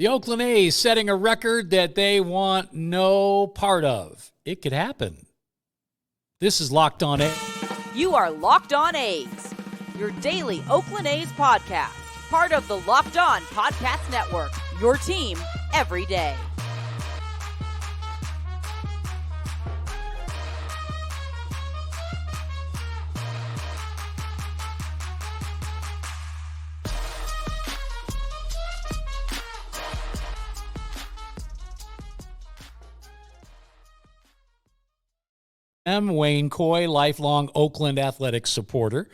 The Oakland A's setting a record that they want no part of. It could happen. This is Locked On A's. You are Locked On A's, your daily Oakland A's podcast. Part of the Locked On Podcast Network, your team every day. I'm Wayne Coy, lifelong Oakland Athletics supporter.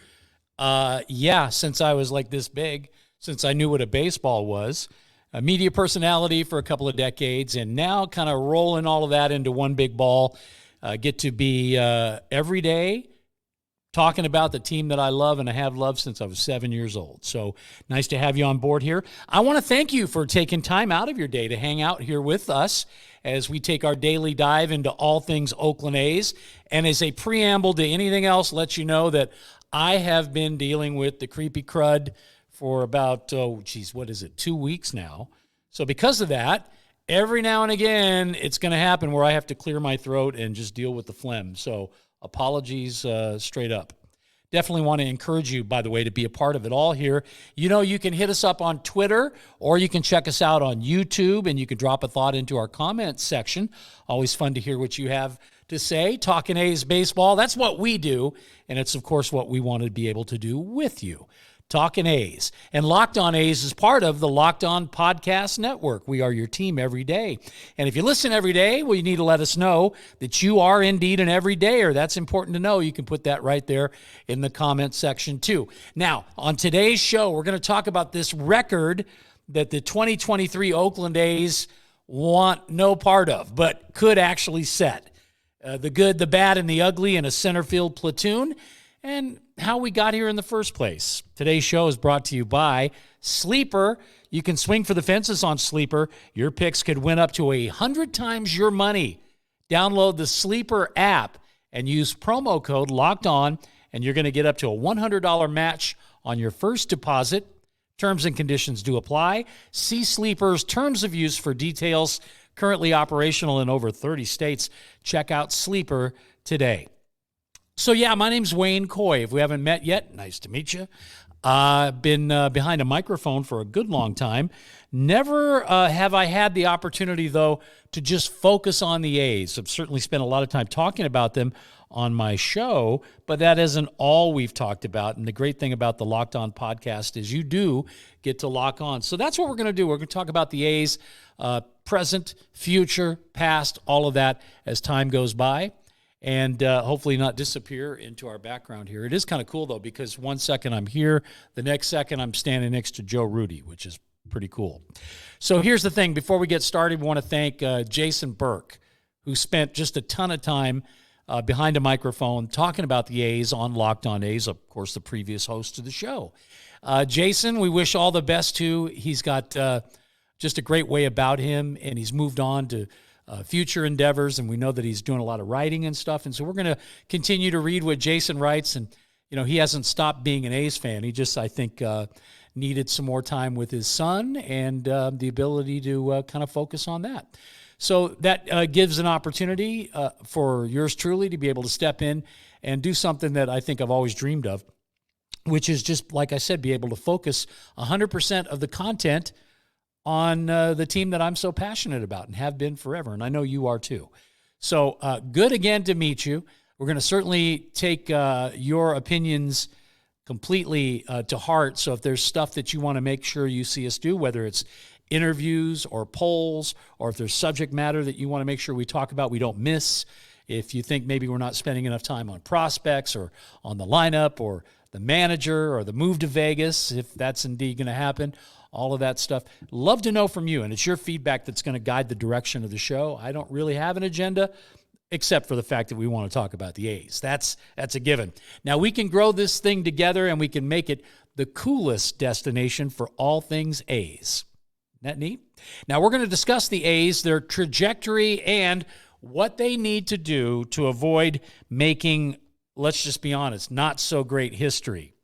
Since I was like this big, since I knew what a baseball was, a media personality for a couple of decades, and now kind of rolling all of that into one big ball. Get to be every day talking about the team that I love and I have loved since I was 7 years old. So nice to have you on board here. I want to thank you for taking time out of your day to hang out here with us as we take our daily dive into all things Oakland A's. And as a preamble to anything else, let you know that I have been dealing with the creepy crud for about, 2 weeks now. So because of that, every now and again, it's going to happen where I have to clear my throat and just deal with the phlegm. So apologies straight up. Definitely want to encourage you, by the way, to be a part of it all here. You know, you can hit us up on Twitter, or you can check us out on YouTube, and you can drop a thought into our comments section. Always fun to hear what you have to say. Talking A's baseball, that's what we do, and it's, of course, what we want to be able to do with you. Talking A's. And Locked On A's is part of the Locked On Podcast Network. We are your team every day. And if you listen every day, well, you need to let us know that you are indeed an everydayer. That's important to know. You can put that right there in the comment section too. Now, on today's show, we're going to talk about this record that the 2023 Oakland A's want no part of, but could actually set. The good, the bad, and the ugly in a center field platoon, and how we got here in the first place. Today's show is brought to you by Sleeper. You can swing for the fences on Sleeper. Your picks could win up to 100 times your money. Download the Sleeper app and use promo code LOCKEDON, and you're going to get up to a $100 match on your first deposit. Terms and conditions do apply. See Sleeper's terms of use for details. Currently operational in over 30 states. Check out Sleeper today. So, my name's Wayne Coy. If we haven't met yet, nice to meet you. I've been behind a microphone for a good long time. Never have I had the opportunity, though, to just focus on the A's. I've certainly spent a lot of time talking about them on my show, but that isn't all we've talked about. And the great thing about the Locked On podcast is you do get to lock on. So that's what we're going to do. We're going to talk about the A's, present, future, past, all of that as time goes by. And hopefully not disappear into our background here. It is kind of cool, though, because one second I'm here, the next second I'm standing next to Joe Rudy, which is pretty cool. So here's the thing. Before we get started, we want to thank Jason Burke, who spent just a ton of time behind a microphone talking about the A's on Locked On A's, of course, the previous host of the show. Jason, we wish all the best to. He's got just a great way about him, and he's moved on to future endeavors, and we know that he's doing a lot of writing and stuff, and so we're going to continue to read what Jason writes, and he hasn't stopped being an A's fan. He just, I think, needed some more time with his son and the ability to kind of focus on that. So that gives an opportunity for yours truly to be able to step in and do something that I think I've always dreamed of, which is just, like I said, be able to focus 100% of the content on the team that I'm so passionate about and have been forever, and I know you are too. So good again to meet you. We're going to certainly take your opinions completely to heart, so if there's stuff that you want to make sure you see us do, whether it's interviews or polls, or if there's subject matter that you want to make sure we talk about, we don't miss. If you think maybe we're not spending enough time on prospects or on the lineup or the manager or the move to Vegas, if that's indeed going to happen, all of that stuff. Love to know from you, and it's your feedback that's going to guide the direction of the show. I don't really have an agenda, except for the fact that we want to talk about the A's. That's a given. Now, we can grow this thing together, and we can make it the coolest destination for all things A's. Isn't that neat? Now, we're going to discuss the A's, their trajectory, and what they need to do to avoid making, let's just be honest, not so great history.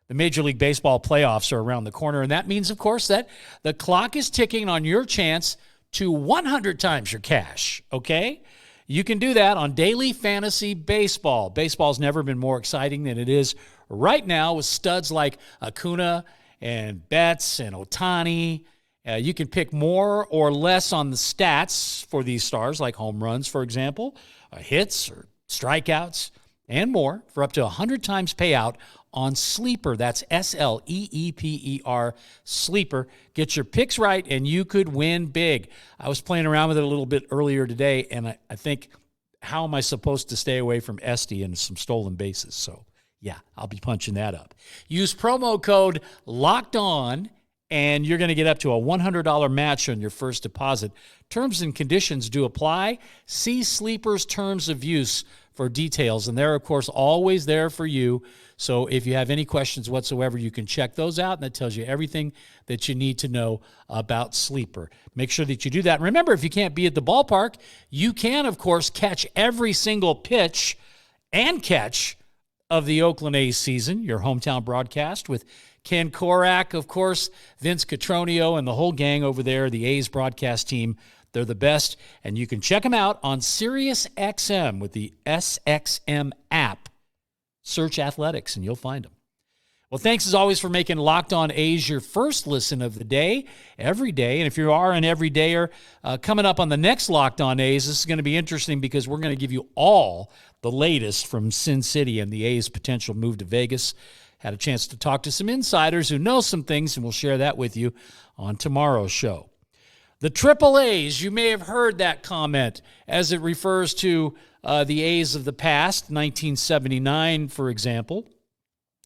The Major League Baseball playoffs are around the corner, and that means, of course, that the clock is ticking on your chance to 100 times your cash, okay? You can do that on Daily Fantasy Baseball. Baseball's never been more exciting than it is right now with studs like Acuna and Betts and Ohtani. You can pick more or less on the stats for these stars, like home runs, for example, hits or strikeouts, and more for up to 100 times payout on Sleeper. That's Sleeper, Sleeper. Get your picks right, and you could win big. I was playing around with it a little bit earlier today, and I think, how am I supposed to stay away from Esty and some stolen bases? So, yeah, I'll be punching that up. Use promo code LOCKEDON, and you're going to get up to a $100 match on your first deposit. Terms and conditions do apply. See Sleeper's terms of use for details, and they're, of course, always there for you. So if you have any questions whatsoever, you can check those out, and that tells you everything that you need to know about Sleeper. Make sure that you do that. And remember, if you can't be at the ballpark, you can, of course, catch every single pitch and catch of the Oakland A's season, your hometown broadcast with Ken Korak, of course, Vince Cotroneo, and the whole gang over there, the A's broadcast team. They're the best, and you can check them out on SiriusXM with the SXM app. Search Athletics, and you'll find them. Well, thanks as always for making Locked On A's your first listen of the day, every day. And if you are an everydayer, coming up on the next Locked On A's, this is going to be interesting because we're going to give you all the latest from Sin City and the A's potential move to Vegas. Had a chance to talk to some insiders who know some things, and we'll share that with you on tomorrow's show. The Triple A's, you may have heard that comment as it refers to the A's of the past, 1979, for example.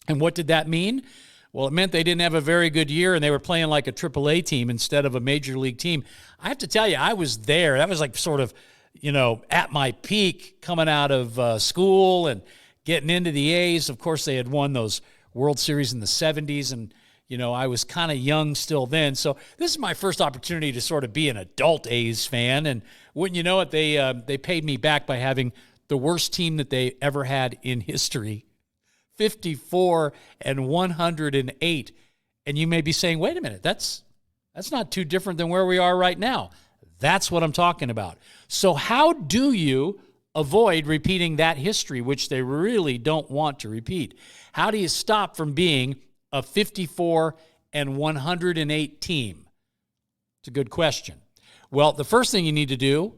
And what did that mean? Well, it meant they didn't have a very good year and they were playing like a AAA team instead of a major league team. I have to tell you, I was there. That was like sort of, at my peak coming out of school and getting into the A's. Of course, they had won those World Series in the 70s, and I was kind of young still then. So this is my first opportunity to sort of be an adult A's fan. And wouldn't you know it, they paid me back by having the worst team that they ever had in history, 54-108. And you may be saying, wait a minute, that's not too different than where we are right now. That's what I'm talking about. So how do you avoid repeating that history, which they really don't want to repeat? How do you stop from being a 54-108 team? It's a good question. Well, the first thing you need to do,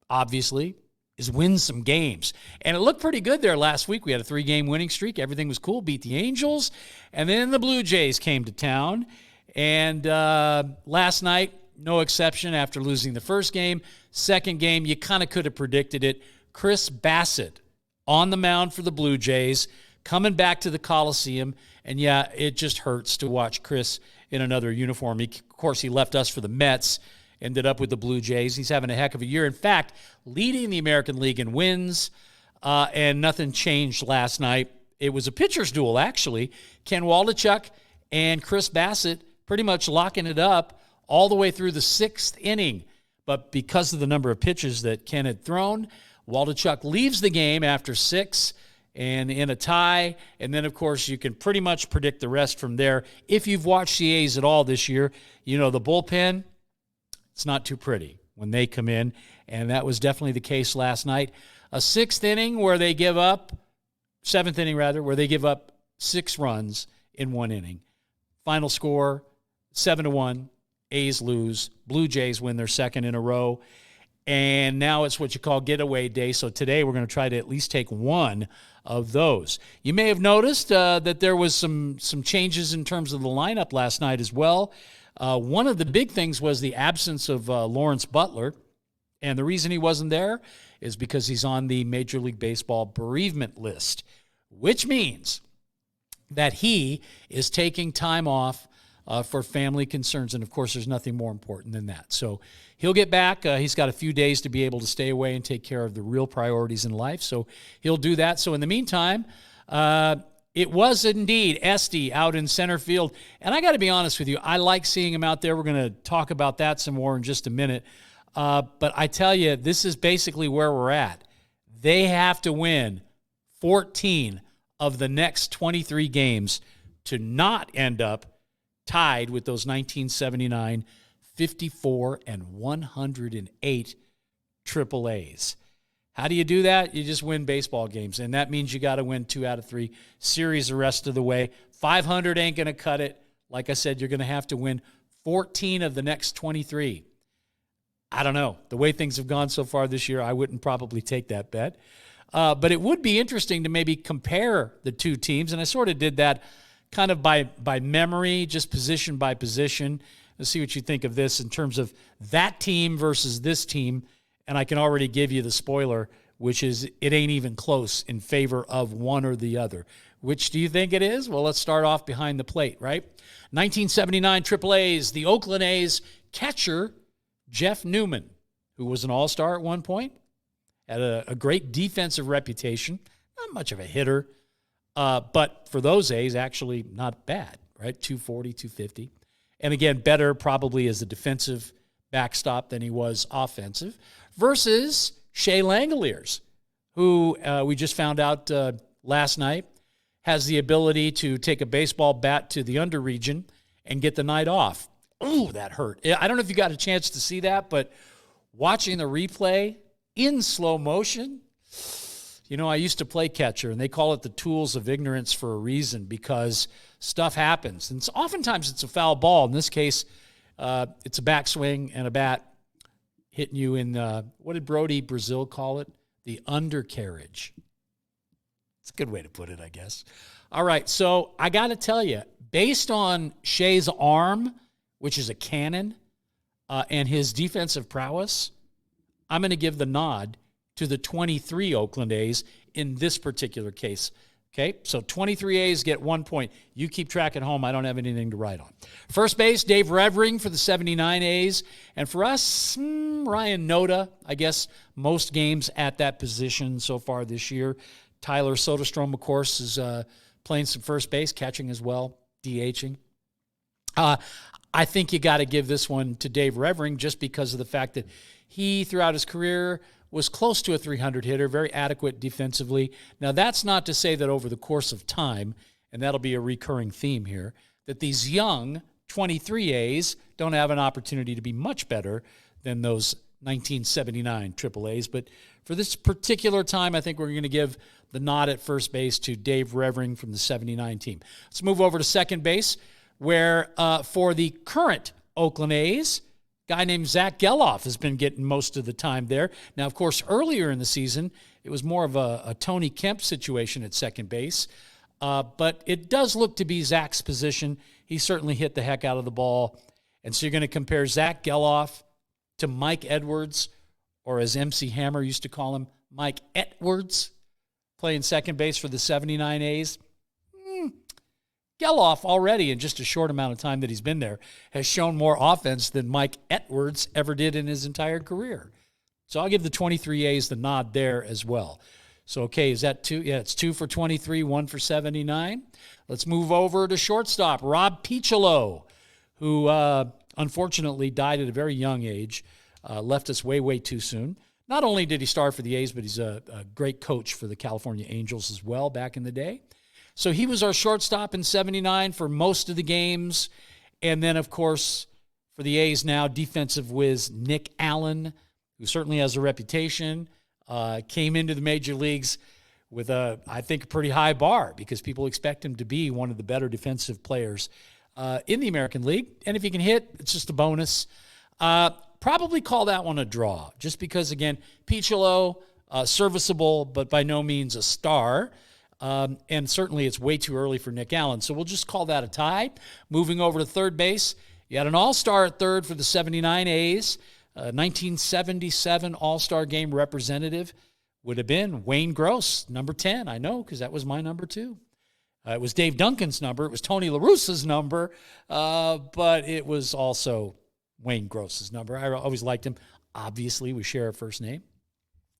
obviously, is win some games. And it looked pretty good there last week. We had a 3-game winning streak. Everything was cool. Beat the Angels. And then the Blue Jays came to town. And last night, no exception after losing the first game. Second game, you kind of could have predicted it. Chris Bassett on the mound for the Blue Jays, coming back to the Coliseum. And, yeah, it just hurts to watch Chris in another uniform. Of course, he left us for the Mets, ended up with the Blue Jays. He's having a heck of a year. In fact, leading the American League in wins, and nothing changed last night. It was a pitcher's duel, actually. Ken Waldichuk and Chris Bassett pretty much locking it up all the way through the 6th inning. But because of the number of pitches that Ken had thrown, Waldichuk leaves the game after 6 and in a tie. And then, of course, you can pretty much predict the rest from there. If you've watched the A's at all this year, the bullpen, it's not too pretty when they come in. And that was definitely the case last night. A 6th inning where they give up, 7th inning rather, where they give up 6 runs in 1 inning. Final score, 7-1. A's lose. Blue Jays win their 2nd in a row. And now it's what you call getaway day. So today we're going to try to at least take one of those. You may have noticed that there was some changes in terms of the lineup last night as well. One of the big things was the absence of Lawrence Butler. And the reason he wasn't there is because he's on the Major League Baseball bereavement list, which means that he is taking time off for family concerns. And, of course, there's nothing more important than that. So he'll get back. He's got a few days to be able to stay away and take care of the real priorities in life. So he'll do that. So in the meantime, it was indeed Esty out in center field. And I got to be honest with you, I like seeing him out there. We're going to talk about that some more in just a minute. But I tell you, this is basically where we're at. They have to win 14 of the next 23 games to not end up tied with those 1979 54 and 108 Triple A's. How do you do that? You just win baseball games, and that means you got to win 2 out of 3 series the rest of the way. 500 ain't going to cut it. Like I said, you're going to have to win 14 of the next 23. I don't know. The way things have gone so far this year, I wouldn't probably take that bet. But it would be interesting to maybe compare the two teams, and I sort of did that kind of by memory, just position by position. Let's see what you think of this in terms of that team versus this team. And I can already give you the spoiler, which is it ain't even close in favor of one or the other. Which do you think it is? Well, let's start off behind the plate, right? 1979 Triple A's, the Oakland A's catcher, Jeff Newman, who was an all-star at one point, had a great defensive reputation, not much of a hitter, but for those A's, actually not bad, right? 240, 250. And again, better probably as a defensive backstop than he was offensive, versus Shea Langoliers, who we just found out last night has the ability to take a baseball bat to the under region and get the night off. Ooh, that hurt. I don't know if you got a chance to see that, but watching the replay in slow motion, you know, I used to play catcher, and they call it the tools of ignorance for a reason, because stuff happens. And oftentimes it's a foul ball. In this case, it's a backswing and a bat hitting you in, what did Brody Brazil call it? The undercarriage. It's a good way to put it, I guess. All right, so I got to tell you, based on Shea's arm, which is a cannon, and his defensive prowess, I'm going to give the nod to the 23 Oakland A's in this particular case. Okay, so 23 A's get 1 point. You keep track at home. I don't have anything to write on. First base, Dave Revering for the 79 A's. And for us, Ryan Noda, I guess, most games at that position so far this year. Tyler Soderstrom, of course, is playing some first base, catching as well, DHing. I think you got to give this one to Dave Revering just because of the fact that he, throughout his career, was close to a 300 hitter, very adequate defensively. Now, that's not to say that over the course of time, and that'll be a recurring theme here, that these young 23 A's don't have an opportunity to be much better than those 1979 Triple A's. But for this particular time, I think we're going to give the nod at first base to Dave Revering from the 79 team. Let's move over to second base, where for the current Oakland A's, guy named Zach Geloff has been getting most of the time there. Now, of course, earlier in the season, it was more of a Tony Kemp situation at second base. But it does look to be Zach's position. He certainly hit the heck out of the ball. And so you're going to compare Zach Geloff to Mike Edwards, or as MC Hammer used to call him, Mike Edwards, playing second base for the 79 A's. Geloff already, in just a short amount of time that he's been there, has shown more offense than Mike Edwards ever did in his entire career. So I'll give the 23 A's the nod there as well. So, okay, is that 2? Yeah, it's 2 for 23, 1 for 79. Let's move over to shortstop, Rob Piccolo, who unfortunately died at a very young age, left us way, way too soon. Not only did he start for the A's, but he's a great coach for the California Angels as well back in the day. So he was our shortstop in 79 for most of the games. And then, of course, for the A's now, defensive whiz Nick Allen, who certainly has a reputation, came into the major leagues with I think, a pretty high bar because people expect him to be one of the better defensive players in the American League. And if he can hit, it's just a bonus. Probably call that one a draw, just because, again, Piccolo, serviceable, but by no means a star. And certainly it's way too early for Nick Allen. So we'll just call that a tie. Moving over to third base, you had an all-star at third for the 79 A's. 1977 All-Star Game representative would have been Wayne Gross, number 10. I know, because that was my number 2. It was Dave Duncan's number. It was Tony La Russa's number. But it was also Wayne Gross's number. I always liked him. Obviously, we share a first name.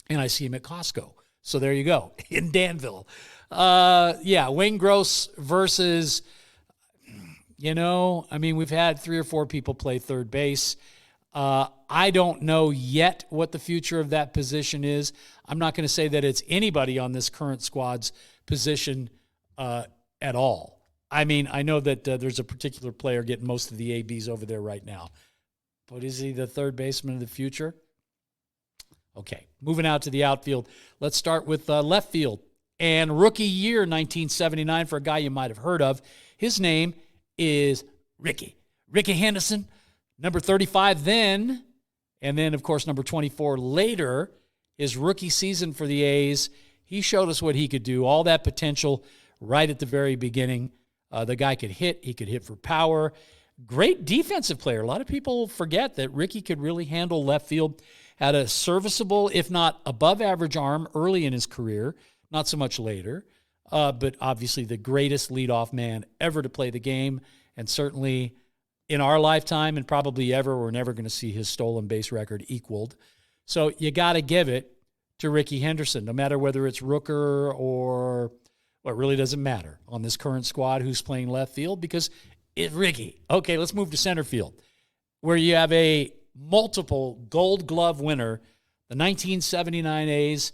And I see him at Costco. So there you go, in Danville. Wayne Gross versus, we've had 3 or 4 people play third base. I don't know yet what the future of that position is. I'm not going to say that it's anybody on this current squad's position at all. I mean, I know that there's a particular player getting most of the ABs over there right now. But is he the third baseman of the future? Okay, moving out to the outfield. Let's start with left field. And rookie year 1979 for a guy you might have heard of. His name is Rickey Henderson, number 35 then, and then, of course, number 24 later. His rookie season for the A's, he showed us what he could do, all that potential right at the very beginning. The guy could hit. He could hit for power. Great defensive player. A lot of people forget that Rickey could really handle left field. Had a serviceable, if not above average arm early in his career, not so much later. But obviously the greatest leadoff man ever to play the game, and certainly in our lifetime and probably ever, we're never going to see his stolen base record equaled. So you got to give it to Rickey Henderson, no matter whether it's Rooker or well, it really doesn't matter on this current squad who's playing left field because it's Rickey. Okay, let's move to center field, where you have a multiple Gold Glove winner, the 1979 A's,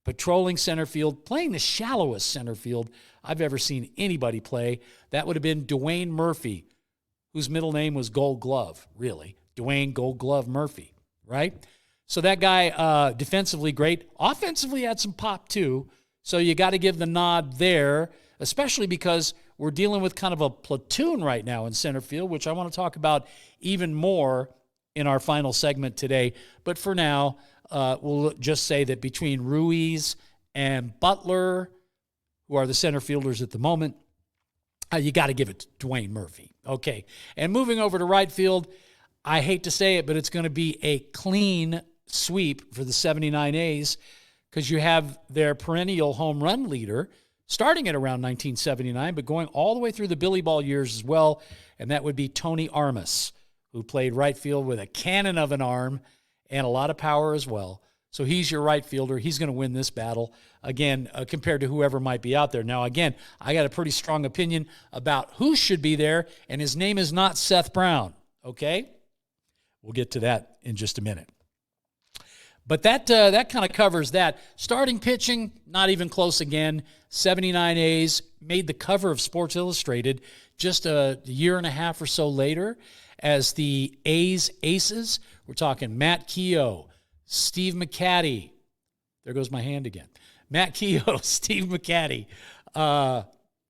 patrolling center field, playing the shallowest center field I've ever seen anybody play. That would have been Dwayne Murphy, whose middle name was Gold Glove, really. Dwayne Gold Glove Murphy, right? So that guy, defensively great. Offensively had some pop too. So you got to give the nod there, especially because we're dealing with kind of a platoon right now in center field, which I want to talk about even more in our final segment today. But for now, we'll just say that between Ruiz and Butler, who are the center fielders at the moment, you got to give it to Dwayne Murphy. Okay, and moving over to right field, I hate to say it, but it's going to be a clean sweep for the 79 A's because you have their perennial home run leader starting at around 1979, but going all the way through the Billy Ball years as well, and that would be Tony Armas, who played right field with a cannon of an arm and a lot of power as well. So he's your right fielder. He's going to win this battle, again, compared to whoever might be out there. Now, again, I got a pretty strong opinion about who should be there, and his name is not Seth Brown, okay? We'll get to that in just a minute. But that kind of covers that. Starting pitching, not even close again. 79 A's made the cover of Sports Illustrated just a year and a half or so later as the A's Aces. We're talking Matt Keogh, Steve McCatty. There goes my hand again. Matt Keogh, Steve McCatty,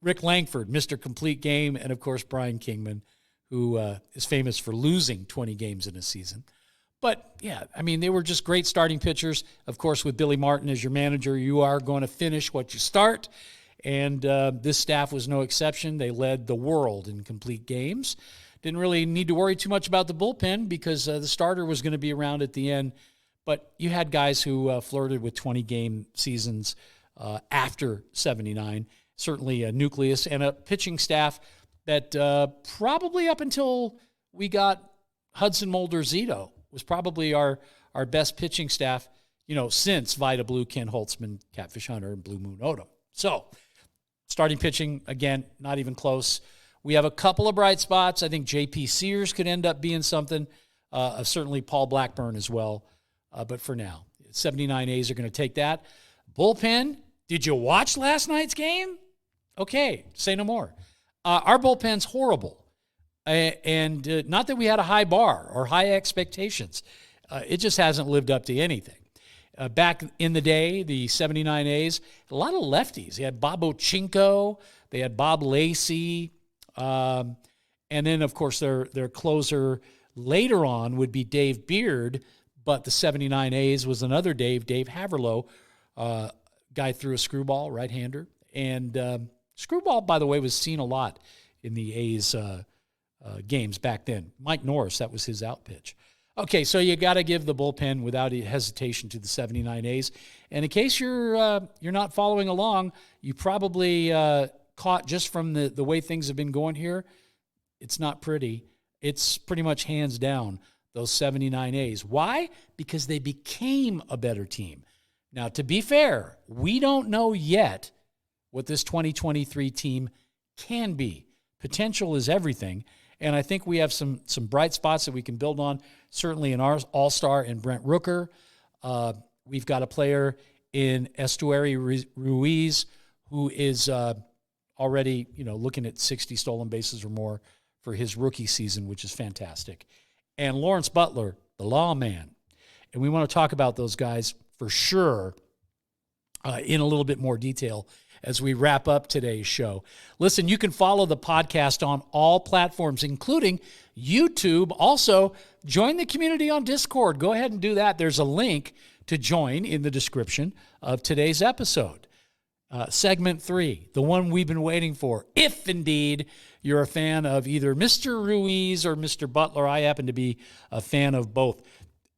Rick Langford, Mr. Complete Game, and, of course, Brian Kingman, who is famous for losing 20 games in a season. But, yeah, I mean, they were just great starting pitchers. Of course, with Billy Martin as your manager, you are going to finish what you start. And this staff was no exception. They led the world in complete games. Didn't really need to worry too much about the bullpen because the starter was going to be around at the end. But you had guys who flirted with 20-game seasons after 79. Certainly a nucleus and a pitching staff that probably up until we got Hudson Mulder Zito was probably our best pitching staff, since Vida Blue, Ken Holtzman, Catfish Hunter, and Blue Moon Odom. So starting pitching, again, not even close. We have a couple of bright spots. I think J.P. Sears could end up being something. Certainly Paul Blackburn as well. But for now, 79 A's are going to take that. Bullpen, did you watch last night's game? Okay, say no more. Our bullpen's horrible. And not that we had a high bar or high expectations. It just hasn't lived up to anything. Back in the day, the 79 A's, a lot of lefties. They had Bob Ochinko. They had Bob Lacey. And then, of course, their closer later on would be Dave Beard. But the 79 A's was another Dave Haverlow. Guy threw a screwball, right-hander. And screwball, by the way, was seen a lot in the A's games back then. Mike Norris, that was his out pitch. Okay, so you got to give the bullpen without hesitation to the 79 A's. And in case you're not following along, you probably caught just from the way things have been going here, it's not pretty. It's pretty much hands down those 79 A's. Why? Because they became a better team. Now, to be fair, we don't know yet what this 2023 team can be. Potential is everything. And I think we have some bright spots that we can build on, certainly in our all-star in Brent Rooker. We've got a player in Estuary Ruiz who is already, looking at 60 stolen bases or more for his rookie season, which is fantastic. And Lawrence Butler, the lawman. And we want to talk about those guys for sure in a little bit more detail as we wrap up today's show. Listen, you can follow the podcast on all platforms, including YouTube. Also, join the community on Discord. Go ahead and do that. There's a link to join in the description of today's episode. Segment 3, the one we've been waiting for. If indeed you're a fan of either Mr. Ruiz or Mr. Butler, I happen to be a fan of both.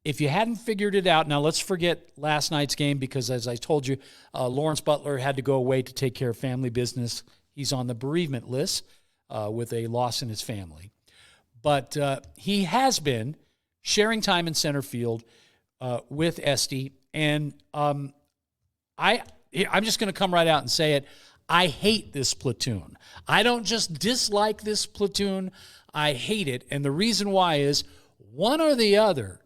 If you hadn't figured it out, now let's forget last night's game because, as I told you, Lawrence Butler had to go away to take care of family business. He's on the bereavement list with a loss in his family. But he has been sharing time in center field with Esty, and I'm just going to come right out and say it. I hate this platoon. I don't just dislike this platoon. I hate it. And the reason why is one or the other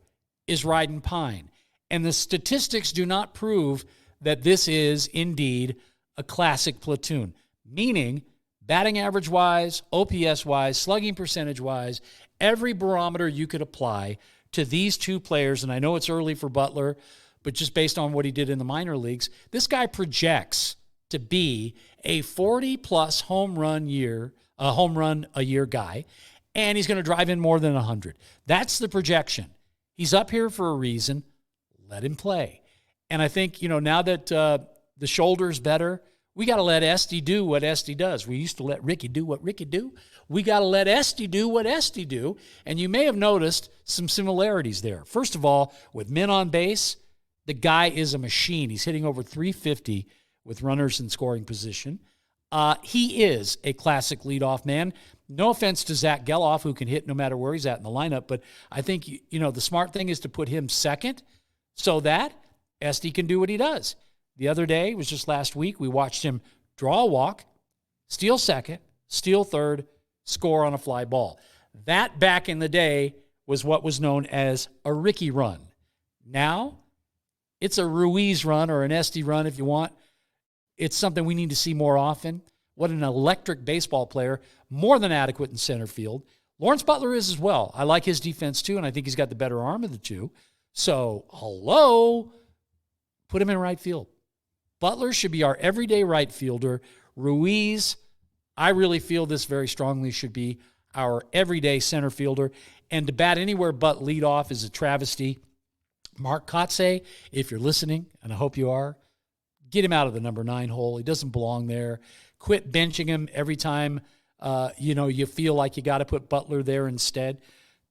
is riding pine. And the statistics do not prove that this is indeed a classic platoon, meaning batting average-wise, OPS-wise, slugging percentage-wise, every barometer you could apply to these two players. And I know it's early for Butler, but just based on what he did in the minor leagues, this guy projects to be a 40-plus home run a year guy, and he's going to drive in more than 100. That's the projection. He's up here for a reason. Let him play. And I think, now that the shoulder's better, we got to let Esty do what Esty does. We used to let Rickey do what Rickey do. We got to let Esty do what Esty do. And you may have noticed some similarities there. First of all, with men on base, the guy is a machine. He's hitting over 350 with runners in scoring position. He is a classic leadoff man. No offense to Zach Geloff, who can hit no matter where he's at in the lineup, but I think, the smart thing is to put him second so that Esty can do what he does. The other day, it was just last week, we watched him draw a walk, steal second, steal third, score on a fly ball. That, back in the day, was what was known as a Rickey run. Now, it's a Ruiz run or an Esty run if you want. It's something we need to see more often. What an electric baseball player, more than adequate in center field. Lawrence Butler is as well. I like his defense too, and I think he's got the better arm of the two. So, put him in right field. Butler should be our everyday right fielder. Ruiz, I really feel this very strongly, should be our everyday center fielder. And to bat anywhere but leadoff is a travesty. Mark Kotze, if you're listening, and I hope you are, get him out of the number 9 hole. He doesn't belong there. Quit benching him every time, you feel like you got to put Butler there instead.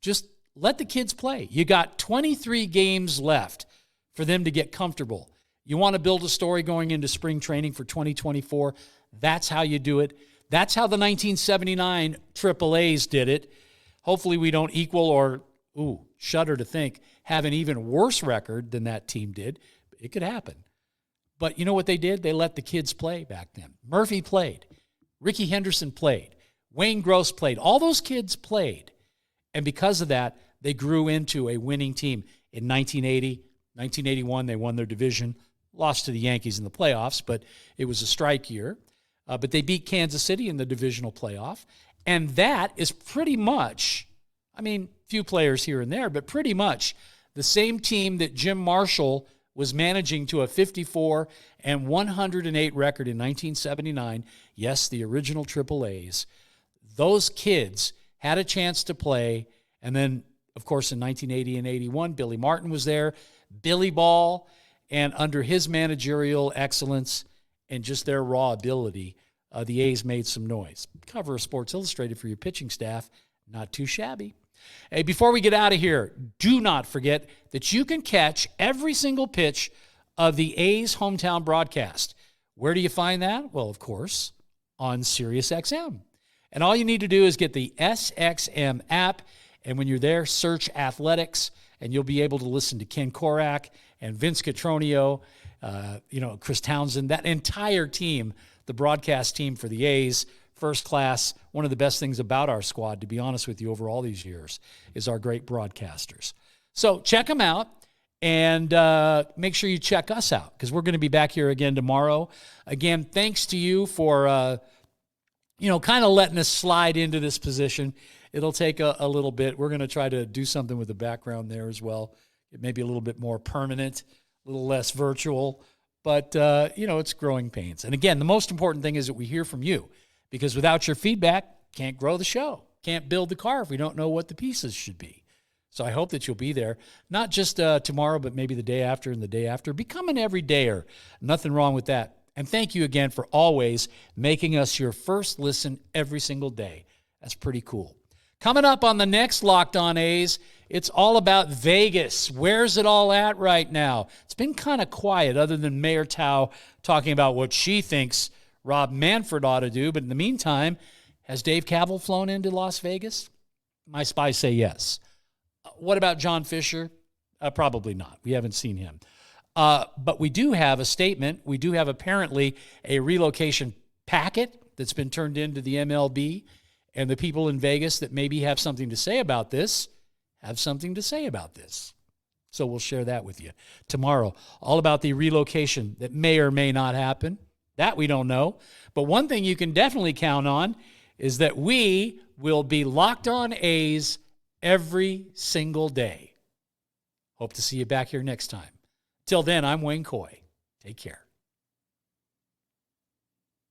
Just let the kids play. You got 23 games left for them to get comfortable. You want to build a story going into spring training for 2024. That's how you do it. That's how the 1979 Triple A's did it. Hopefully we don't equal or, shudder to think, have an even worse record than that team did. It could happen. But you know what they did? They let the kids play back then. Murphy played. Ricky Henderson played. Wayne Gross played. All those kids played. And because of that, they grew into a winning team. In 1980, 1981, they won their division, lost to the Yankees in the playoffs, but it was a strike year. But they beat Kansas City in the divisional playoff. And that is pretty much, few players here and there, but pretty much the same team that Jim Marshall was managing to a 54 and 108 record in 1979. Yes, the original Triple A's. Those kids had a chance to play. And then, of course, in 1980 and 81, Billy Martin was there, Billy Ball, and under his managerial excellence and just their raw ability, the A's made some noise. Cover of Sports Illustrated for your pitching staff, not too shabby. Hey, before we get out of here, do not forget that you can catch every single pitch of the A's hometown broadcast. Where do you find that? Well, of course, on SiriusXM. And all you need to do is get the SXM app, and when you're there, search Athletics, and you'll be able to listen to Ken Korak and Vince Cotroneo, Chris Townsend, that entire team, the broadcast team for the A's. First class. One of the best things about our squad, to be honest with you, over all these years, is our great broadcasters. So check them out and make sure you check us out because we're going to be back here again tomorrow. Again, thanks to you for kind of letting us slide into this position. It'll take a little bit. We're going to try to do something with the background there as well. It may be a little bit more permanent, a little less virtual, but, it's growing pains. And again, the most important thing is that we hear from you, because without your feedback, can't grow the show, can't build the car if we don't know what the pieces should be. So I hope that you'll be there, not just tomorrow, but maybe the day after and the day after. Become an everydayer. Nothing wrong with that. And thank you again for always making us your first listen every single day. That's pretty cool. Coming up on the next Locked On A's, it's all about Vegas. Where's it all at right now? It's been kind of quiet other than Mayor Tao talking about what she thinks Rob Manfred ought to do. But in the meantime, has Dave Kaval flown into Las Vegas? My spies say yes. What about John Fisher? Probably not. We haven't seen him. But we do have a statement. We do have apparently a relocation packet that's been turned into the MLB. And the people in Vegas that maybe have something to say about this have something to say about this. So we'll share that with you tomorrow. All about the relocation that may or may not happen. That we don't know. But one thing you can definitely count on is that we will be Locked On A's every single day. Hope to see you back here next time. Till then, I'm Wayne Coy. Take care.